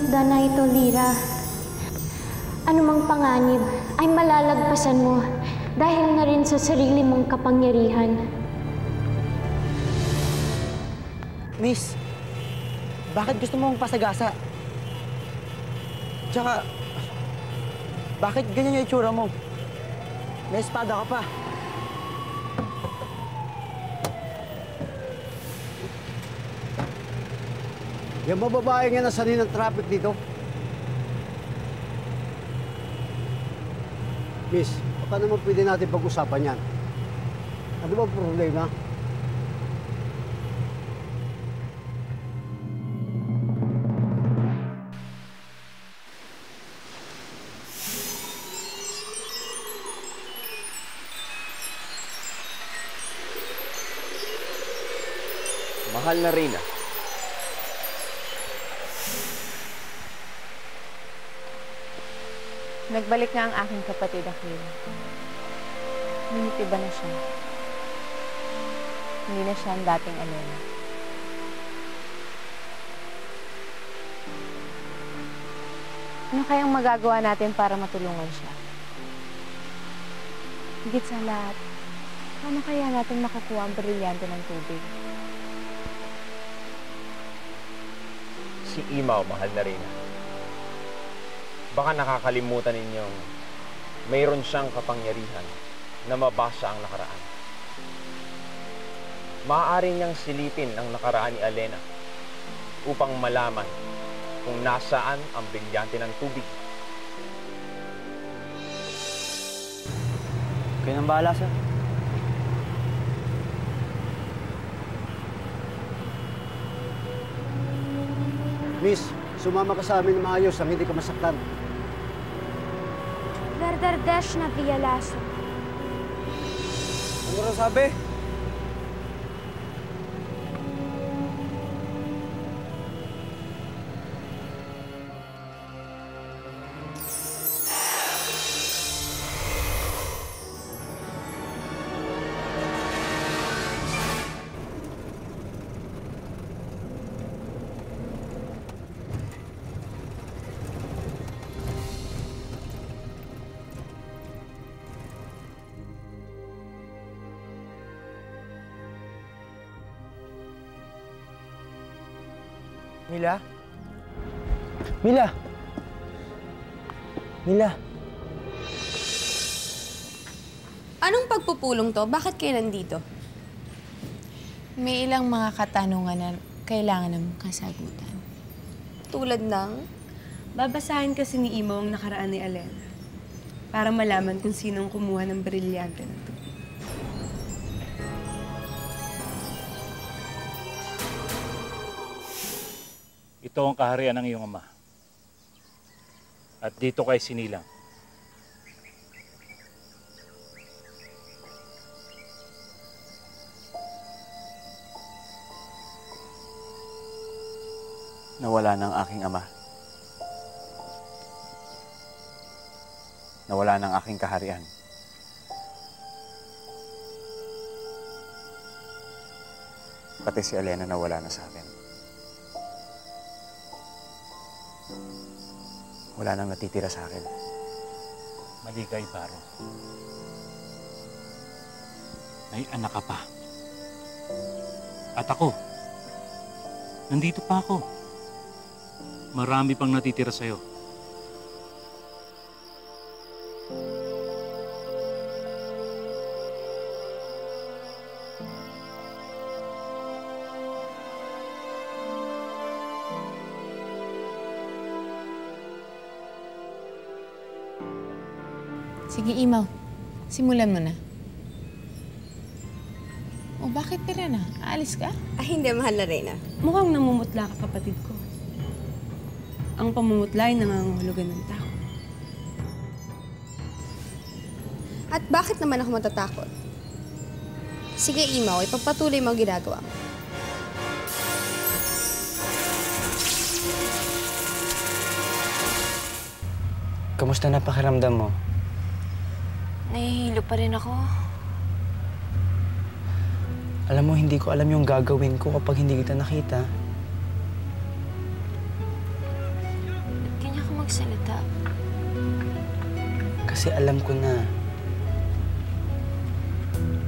handa na ito, Lyra. Anumang panganib ay malalagpasan mo dahil na rin sa sarili mong kapangyarihan. Miss, bakit gusto mong pasagasa? Tsaka, bakit ganyan yung itsura mo? May espada ka pa. Yung mga babae nga nasanay ng traffic dito. Miss, baka naman pwede natin pag-usapan yan. Ano ba ang problema? Mahal na Reyna. Nagbalik nga ang aking kapatid, Akil. Ngunit iba na siya. Hindi na siya ang dating Elena. Ano kayang magagawa natin para matulungan siya? Higit sa lahat, paano kaya natin makukuha ang brilyante ng tubig? Si Imaw, mahal na Reyna. Baka nakakalimutan ninyong mayroon siyang kapangyarihan na mabasa ang nakaraan. Maaari niyang silipin ang nakaraan ni Elena upang malaman kung nasaan ang brilyante ng tubig. Kayo nang bahala, sir. Miss, sumama ka sa amin na maayos ang hindi ka masaktan. Verderdesh na Villalaso. Ano rin sabi? Mila? Mila! Mila! Anong pagpupulong to? Bakit kayo nandito? May ilang mga katanungan na kailangan ng kasagutan. Tulad ng... Babasahin kasi ni Imo ang nakaraan ni Elena para malaman kung sinong kumuha ng brilyante na to. Ito ang kaharian ng iyong ama. At dito kay sinilang. Nawala ng aking ama. Nawala ng aking kaharian. Pati si Elena nawala na sa akin. Wala nang natitira sa akin. Mali ka, Iparo. May anak ka pa. At ako, nandito pa ako. Marami pang natitira sa'yo. Sige, Imaw. Simulan mo na. O, bakit pera na? Aalis ka? Ay, hindi, mahal na Reyna. Mukhang namumutla ka, kapatid ko. Ang pamumutla ay nangangahulugan ng takot. At bakit naman ako matatakot? Sige, Imaw, ipagpatuloy mo ang ginagawa mo. Kamusta na pakiramdam mo? Nahihilo pa rin ako. Alam mo, hindi ko alam yung gagawin ko kapag hindi kita nakita. Kasi alam ko na.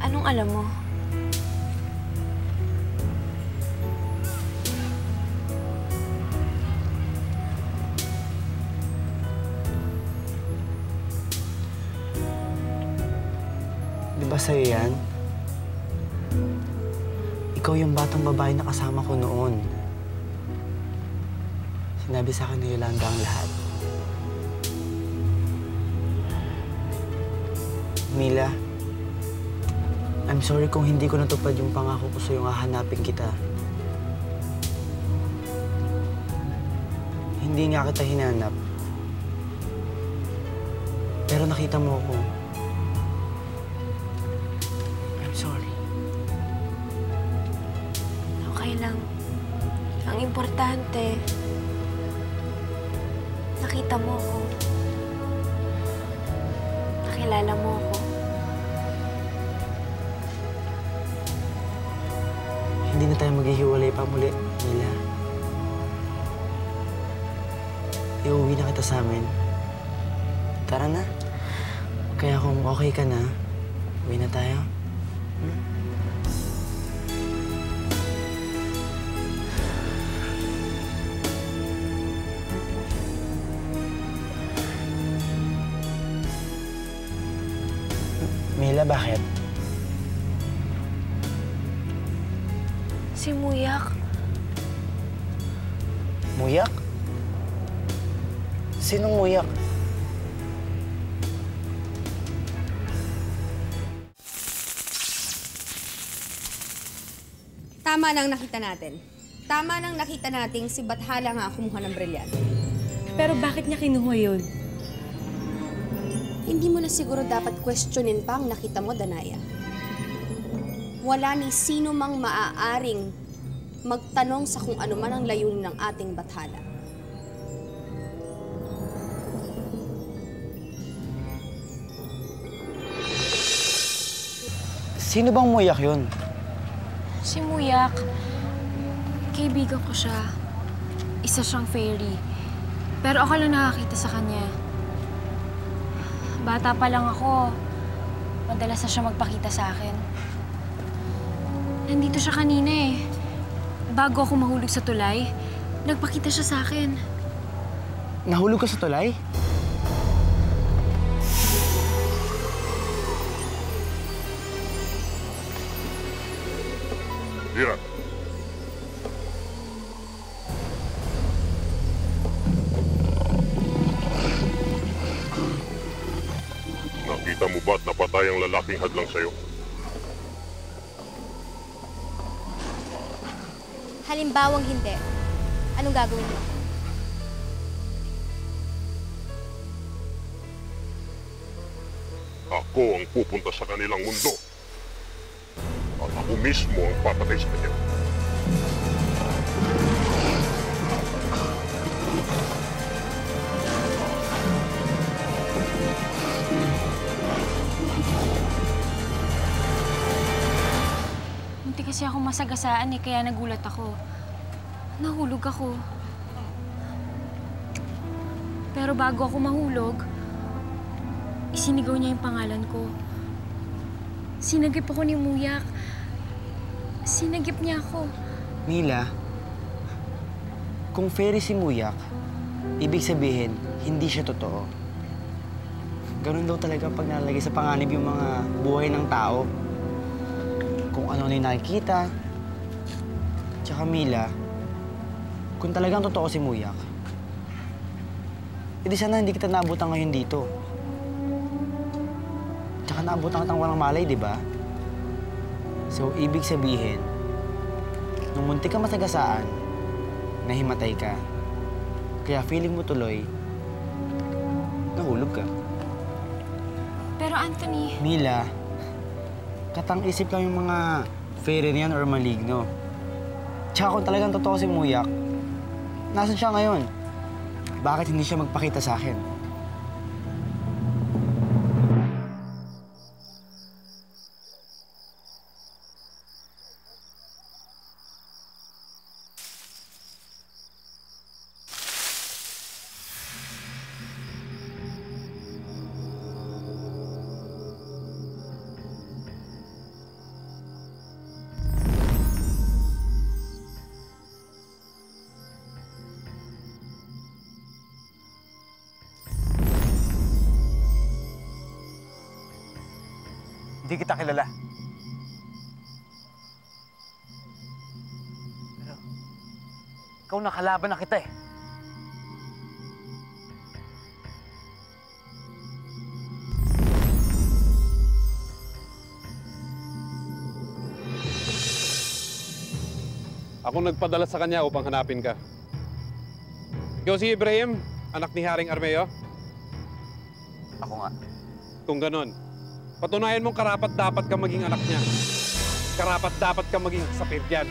Anong alam mo? Di ba sa'yo yan? Ikaw yung batang babae na kasama ko noon. Sinabi sa akin ni Yolanda ang lahat. Mila, I'm sorry kung hindi ko natupad yung pangako ko sa'yo nga hanapin kita. Hindi nga kita hinanap. Pero nakita mo ako. I'm sorry. Okay lang. Ang importante, nakita mo ako. Nakilala mo ako. Hindi na tayo maghihiwalay pa muli, Mila. Iuwi na kita sa amin. Tara na. Kaya kung okay ka na, uwi na tayo. Mila, bakit? Si Muyak. Muyak? Sinong muyak? Tama nang nakita natin. Tama nang nakita nating si Bathala nga kumuha ng brilyante. Pero bakit niya kinuha yun? Hindi mo na siguro dapat questionin pa ang nakita mo, Danaya. Wala ni sino mang maaaring magtanong sa kung ano man ang layunin ng ating Bathala. Sino bang muyak yun? Si Muyak, kaibigan ko siya. Isa siyang fairy. Pero ako lang nakakita sa kanya. Bata pa lang ako, madalas na siya magpakita sa akin. Nandito siya kanina eh. Bago ako mahulog sa tulay, nagpakita siya sa akin. Nahulog ka sa tulay? Diran. Nakita mo ba't napatay ang lalaking hadlang sa'yo? Halimbawang hindi, anong gagawin mo? Ako ang pupunta sa kanilang mundo. At ako mismo ang papatay sa kanya. Munti kasi ako masagasaan eh, kaya nagulat ako. Nahulog ako. Pero bago ako mahulog, isinigaw niya yung pangalan ko. Sinagip ako ni Muyak. Sinagip niya ako. Mila, kung fairy si Muyak, ibig sabihin, hindi siya totoo. Ganun daw talaga pag nalagay sa panganib yung mga buhay ng tao. Kung ano na yung nakikita. Tsaka Mila, kung talagang totoo si Muyak, edi sana hindi kita naabutan ngayon dito. Tsaka naabutan kitang walang malay, di ba? So, ibig sabihin, nung muntik ka masagasaan, nahimatay ka. Kaya feeling mo tuloy, nahulog ka. Pero Anthony... Mila, katang-isip lang yung mga fairy niyan or maligno. Tsaka kung talagang totoo si Muyak, nasan siya ngayon? Bakit hindi siya magpakita sa akin? Hindi kita kilala. Pero, ikaw nakalaban na kita eh. Ako nagpadala sa kanya upang hanapin ka. Ikaw si Ibrahim, anak ni Haring Armeo? Ako nga. Kung ganon, patunayan mong karapat-dapat ka maging anak niya. Karapat-dapat ka maging sapiryan.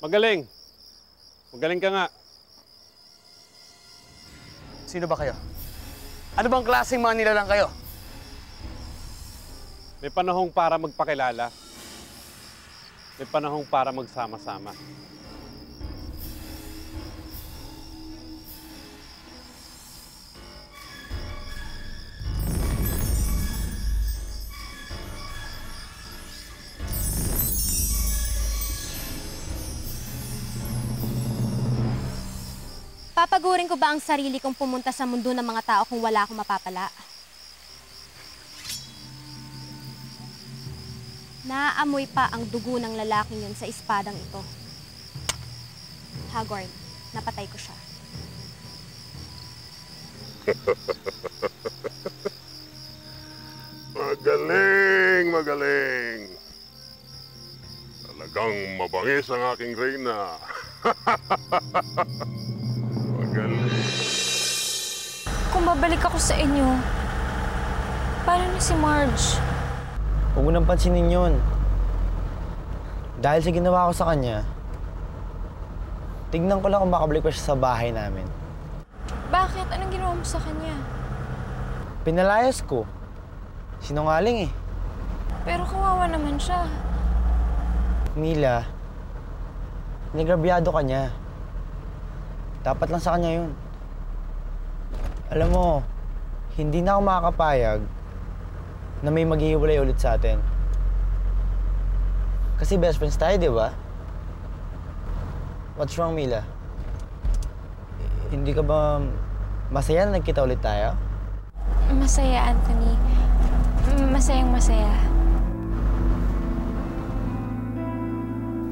Magaling. Magaling ka nga. Sino ba kayo? Ano bang klaseng mga nilalang kayo? May panahong para magpakilala. May panahong para magsama-sama. Papagurin ko ba ang sarili kong pumunta sa mundo ng mga tao kung wala akong mapapala? Naaamoy pa ang dugo ng lalaking yun sa espadang ito. Hagorn, napatay ko siya. Magaling, magaling. Talagang mabangis ang aking reyna. Magaling. Kung babalik ako sa inyo, paano na si Marge? Huwag mo nang pansinin yun. Dahil sa ginawa ko sa kanya, tignan ko lang kung makabalik pa siya sa bahay namin. Bakit? Anong ginawa mo sa kanya? Pinalayas ko. Sinungaling eh. Pero kawawa naman siya. Mila, nagrabyado ka niya. Dapat lang sa kanya yun. Alam mo, hindi na ako makakapayag na may maghihiwalay ulit sa atin. Kasi best friends tayo, di ba? What's wrong, Mila? Hindi ka ba masaya na nagkita ulit tayo? Masaya, Anthony. Masayang masaya.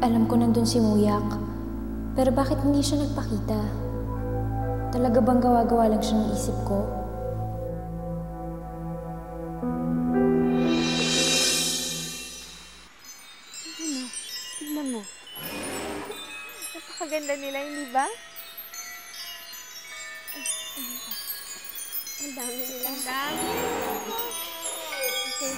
Alam ko nandun si Muyak. Pero bakit hindi siya nagpakita? Talaga bang gawa-gawa lang siya ng isip ko? Tignan mo. Napakaganda nila, hindi ba? Ang dami nila. Ang dami. Okay,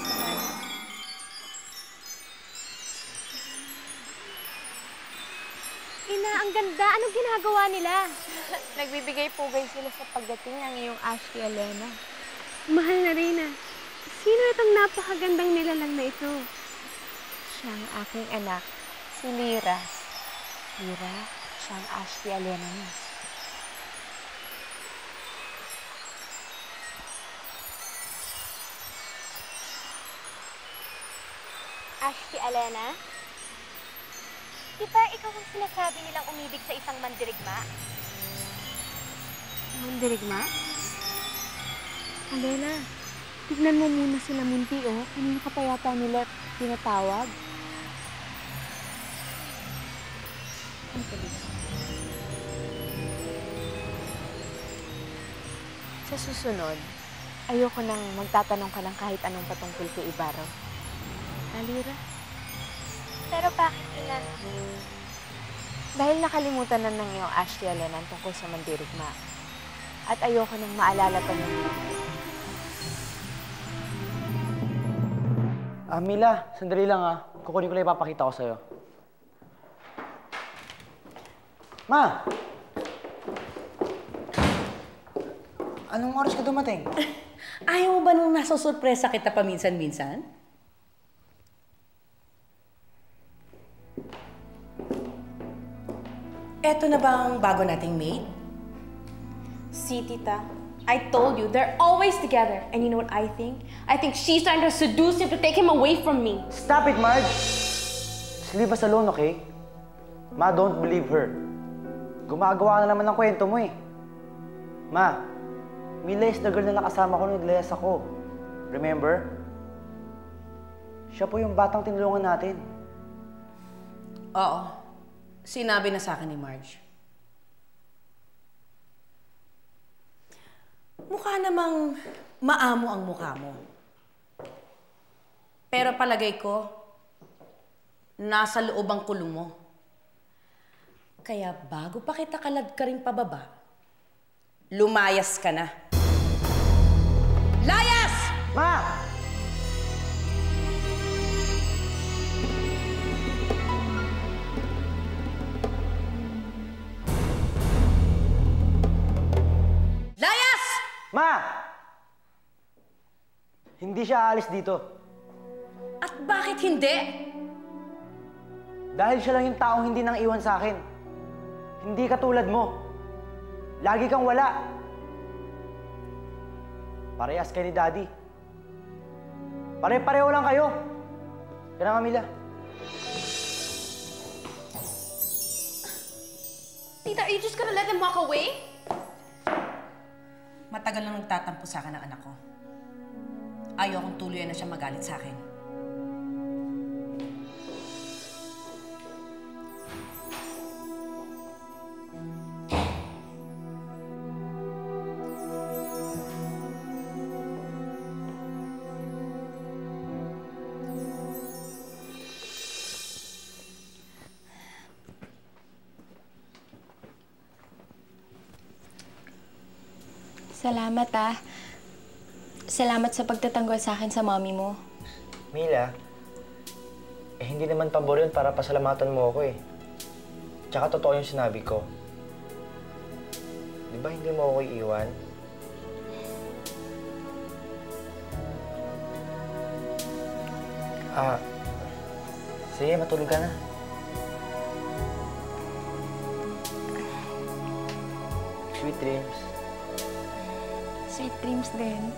Ina, ang ganda. Anong ginagawa nila? Nagbibigay-pugay sila sa pagdating ng iyong Ashley Elena. Mahal na Reyna. Sino itong napakagandang nilalang na ito? Siya ang aking anak, si Lyra. Lyra, siya ang Ashley Elena niya. Ashley Elena? Di ba ikaw ang sinasabi nilang umibig sa isang mandirigma? Mandirigma? Alena, tignan mo muna sila munti, oh. Kanina ka pa yata nila tinatawag. Sa susunod, ayoko nang magtatanong ka ng kahit anong patungkol kay Ibarra. Lyra? Pero bakit, Ina? Dahil nakalimutan na ng iyong Ashley Elena tungkol sa mandirigma. At ayoko nang maalala pa niyo. Mila, sandali lang kukunin ko lang ipapakita ko sa'yo. Ma! Anong oras ka dumating? Ayaw mo ba nung nasa sorpresa kita paminsan-minsan? Eto na ba ang bago nating maid? See, Tita, I told you, they're always together. And you know what I think? I think she's trying to seduce him to take him away from me. Stop it, Marge! Just leave us alone, okay? Ma, don't believe her. Gumagawa na naman ng kwento mo eh. Ma, Mila is the girl na nakasama ko nung naglayas ako. Remember? Siya po yung batang tinulungan natin. Oo. Sinabi na sa akin ni Marge. Mukha namang maamo ang mukha mo. Pero palagay ko, nasa loob ang kulong mo. Kaya bago pa kita kaladkaring pababa, lumayas ka na. Layas! Ma! Layas! Ma! Hindi siya aalis dito. At bakit hindi? Dahil siya lang yung taong hindi nang iwan sa akin. Hindi katulad mo. Lagi kang wala. Parehas kayo ni Daddy. Pare-pareho lang kayo. Kaya na, Mila. Tita, are you just gonna let him walk away? Matagal nang nagtatampo sa akin ang anak ko. Ayaw akong tuluyan na siya magalit sa akin. Salamat ah. Salamat sa pagtatanggol sa akin sa mommy mo. Mila, hindi naman pabor yun para pasalamatan mo ako eh. Tsaka totoo yung sinabi ko. Di ba hindi mo ako iiwan? Sige, matulog ka na. Sweet dreams. Sweet dreams din.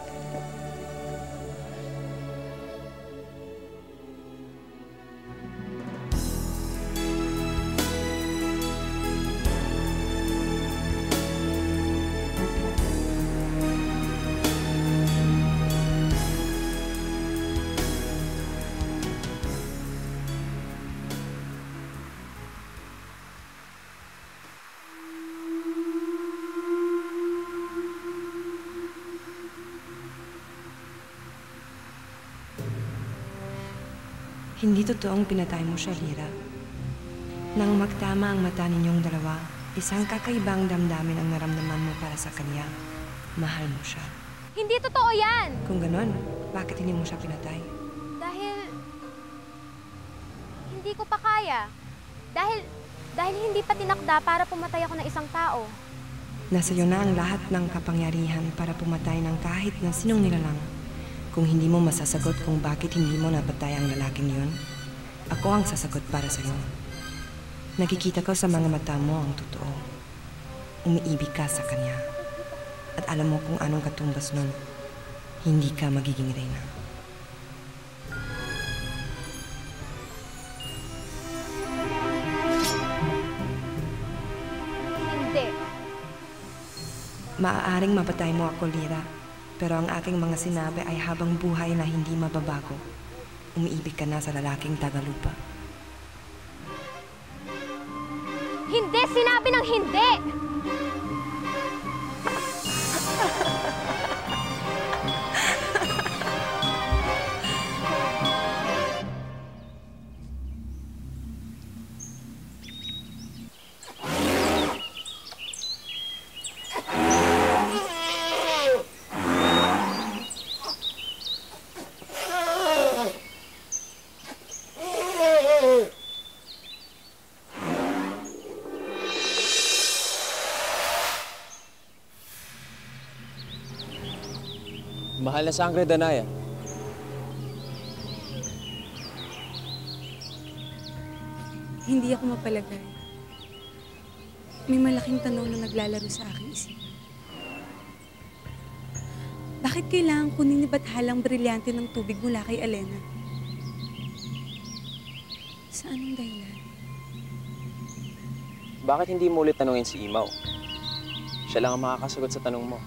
Hindi totoong pinatay mo siya, Lyra. Nang magtama ang mata ninyong dalawa, isang kakaibang damdamin ang naramdaman mo para sa kanya. Mahal mo siya. Hindi totoo yan! Kung ganon, bakit hindi mo siya pinatay? Dahil... hindi ko pa kaya. Dahil hindi pa tinakda para pumatay ako ng isang tao. Nasa iyo na ang lahat ng kapangyarihan para pumatay ng kahit na sinong nilalang. Kung hindi mo masasagot kung bakit hindi mo napatay ang lalaking yun, ako ang sasagot para sa'yo. Nakikita ko sa mga mata mo ang totoo. Umiibig ka sa kanya. At alam mo kung anong katumbas nun, hindi ka magiging reyna. Hindi. Maaaring mapatay mo ako, Lyra. Pero ang aking mga sinabi ay habang buhay na hindi mababago. Umiibig ka na sa lalaking tagalupa. Hindi! Sinabi ng hindi! Mahal na sangre, Danaya. Hindi ako mapalagay. may malaking tanong na naglalaro sa aking isip. Bakit kailangan kunin ni Bathalang brilyante ng tubig mula kay Alena? Sa anong dahilan? Bakit hindi mo ulit tanungin si Imaw? Siya lang ang makakasagot sa tanong mo.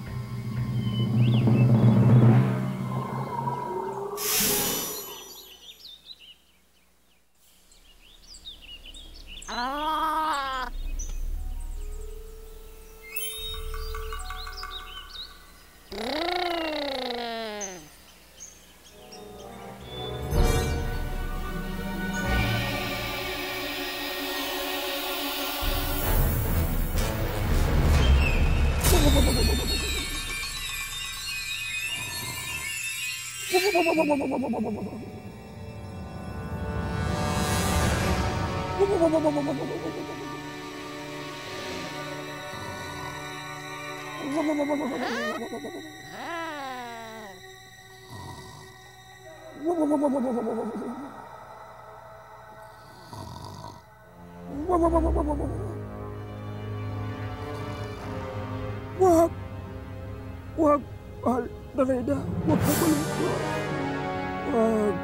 Wag, mahal na Reyna. Wag ka malungkot. Wag.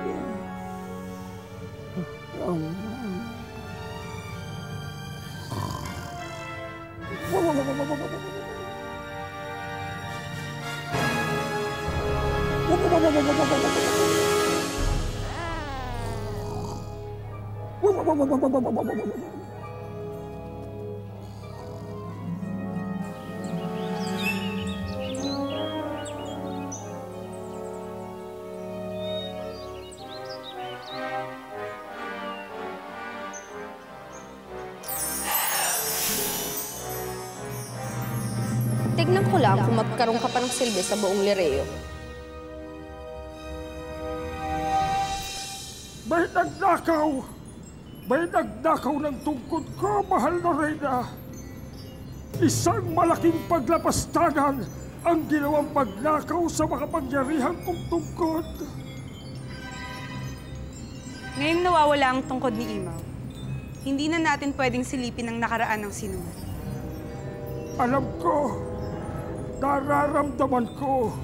Tignan ko lang kung magkaroon ka pa ng silbi sa buong Lireo. May nagnakaw! May nagnakaw ng tungkod ko, mahal na Reyna! Isang malaking paglapastangan ang ginawang pagnakaw sa makapangyarihang kong tungkod. Ngayong nawawala ang tungkod ni Imaw, hindi na natin pwedeng silipin ang nakaraan ng sinuman. Alam ko, nararamdaman ko,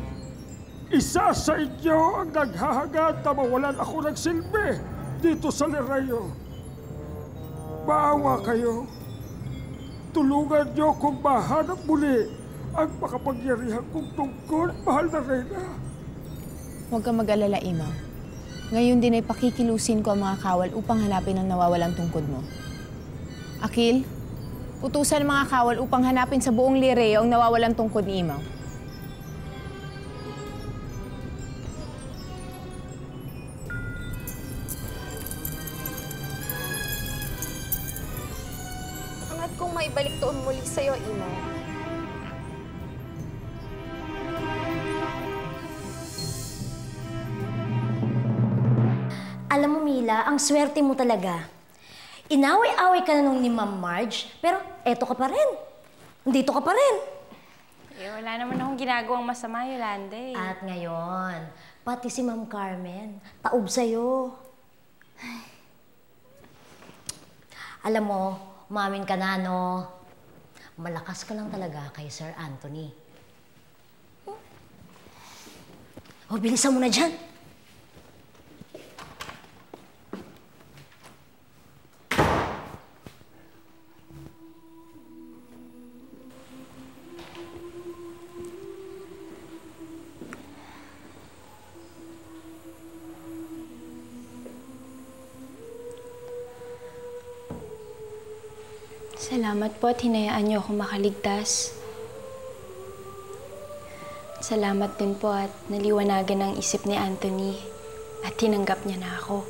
isa sa inyo ang naghahangad na mawalan ako ng silbi dito sa Lireo. Maawa kayo. Tulungan niyo kung mahanap muli ang makapangyarihan kong tungkod, mahal na Reyna. Huwag kang mag-alala, Imaw. Ngayon din ay pakikilusin ko ang mga kawal upang hanapin ang nawawalang tungkod mo. Akil, utusan ang mga kawal upang hanapin sa buong Lireo ang nawawalang tungkod ni Imaw. Angat kong maibalik doon muli sa'yo, Imaw. Alam mo, Mila, ang swerte mo talaga. Inaway-away ka na nung ni Ma'am Marge, pero eto ka pa rin. Nandito ka pa rin. Eh, wala naman akong ginagawang masama, Yolanda eh. At ngayon, pati si Ma'am Carmen, taob sa'yo. Alam mo, umamin ka na, no? Malakas ka lang talaga kay Sir Anthony. O, bilisan mo na dyan. Salamat po at hinayaan niyo ako makaligtas. Salamat din po at naliwanagan ang isip ni Anthony at tinanggap niya na ako.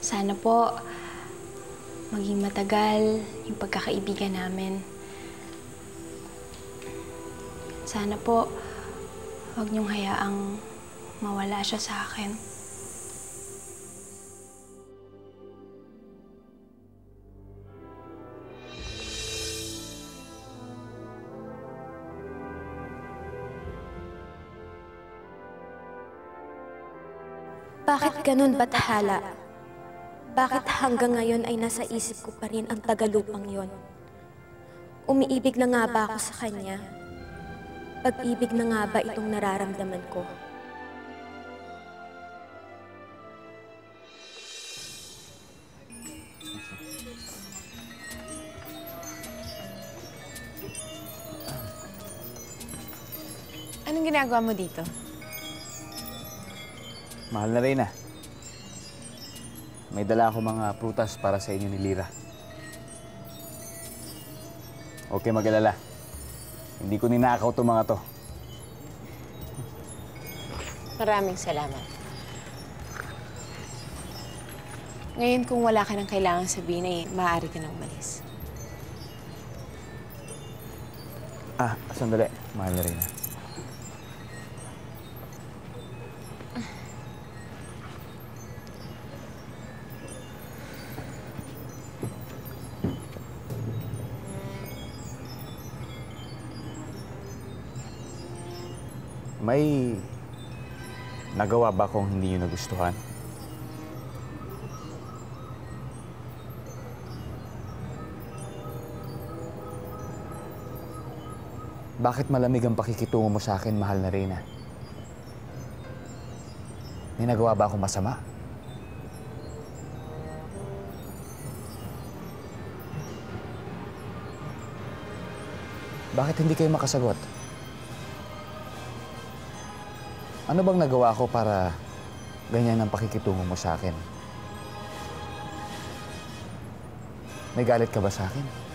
Sana po maging matagal yung pagkakaibigan namin. Sana po huwag niyong hayaang mawala siya sa akin. Bakit ganun, Bathala? Bakit hanggang ngayon ay nasa isip ko pa rin ang tagalupang yon? Umiibig na nga ba ako sa kanya? Pag-ibig na nga ba itong nararamdaman ko? Anong ginagawa mo dito? Mahal na Reyna. May dala ako mga prutas para sa inyo ni Lira. Huwag kayo mag-alala. Hindi ko ninakaw itong mga to. Maraming salamat. Ngayon kung wala ka nang kailangan sabihin ay maaari ka nang umalis. Sandali. Mahal na Reyna. May nagawa ba kung hindi nyo nagustuhan? Bakit malamig ang pakikitungo mo sa akin, mahal na Reyna? May nagawa ba akong masama? Bakit hindi kayo makasagot? Ano bang nagawa ko para ganyan ang pakikitungo mo sa akin? May galit ka ba sa akin?